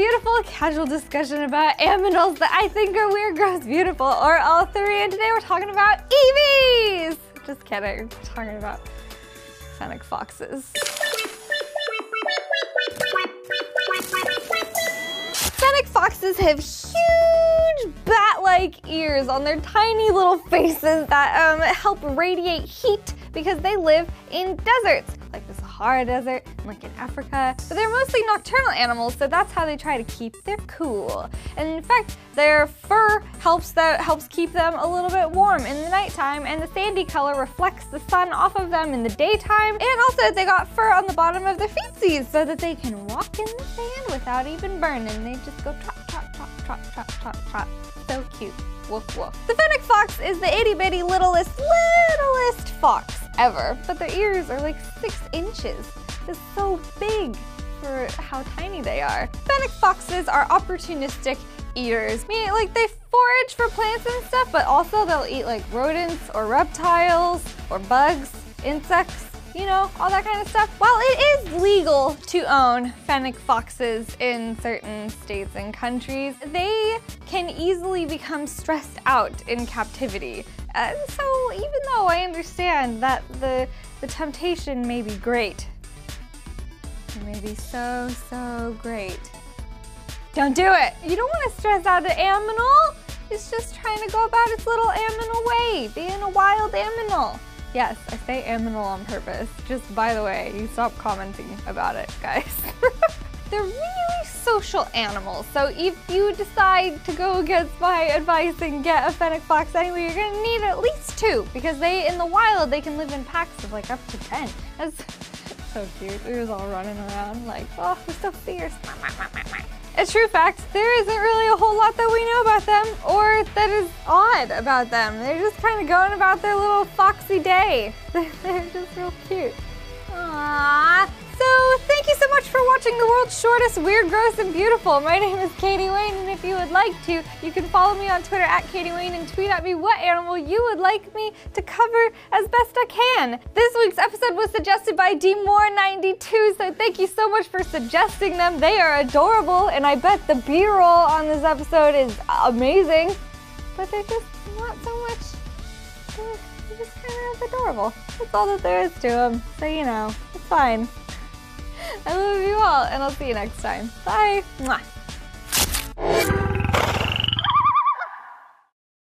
beautiful, casual discussion about aminals that I think are weird, gross, beautiful, or all three. And today we're talking about EVs. Just kidding. We're talking about fennec foxes. Fennec foxes have huge bat-like ears on their tiny little faces that help radiate heat because they live in deserts, like the Sahara Desert and like in Africa. But they're mostly nocturnal animals, so that's how they try to keep their cool. And in fact, their fur helps keep them a little bit warm in the nighttime, and the sandy color reflects the sun off of them in the daytime. And also they got fur on the bottom of their feetsies so that they can walk in the sand without even burning. They just go trot, trot, trot, trot, trot, trot, trot. So cute. Woof, woof. The fennec fox is the itty-bitty littlest fox ever, but their ears are like 6 inches. It's so big for how tiny they are. Fennec foxes are opportunistic eaters, meaning like they forage for plants and stuff, but also they'll eat like rodents or reptiles or bugs, insects, you know, all that kind of stuff. While it is legal to own fennec foxes in certain states and countries, they can easily become stressed out in captivity. And so even though I understand that the temptation may be great, it may be so, so great, don't do it. You don't want to stress out an aminal. It's just trying to go about its little aminal way, being a wild aminal. Yes, I say aminal on purpose. Just by the way, you stop commenting about it, guys. They're really social animals, so if you decide to go against my advice and get a fennec fox anyway, you're gonna need at least 2, because in the wild, they can live in packs of like up to 10. That's so cute. They're just all running around like, oh, they're so fierce. A true fact, there isn't really a whole lot that we know about them or that is odd about them. They're just kind of going about their little foxy day. They're just real cute. Aww. So thank you so much for watching the world's shortest Weird, Gross, and Beautiful. My name is Katie Wayne, and if you would like to, you can follow me on Twitter at Katie Wayne and tweet at me what animal you would like me to cover as best I can. This week's episode was suggested by DMore92, so thank you so much for suggesting them. They are adorable, and I bet the B-roll on this episode is amazing. But they're just not so much. They're just kind of adorable. That's all that there is to them. So, you know, it's fine. I love you all, and I'll see you next time. Bye! Mwah.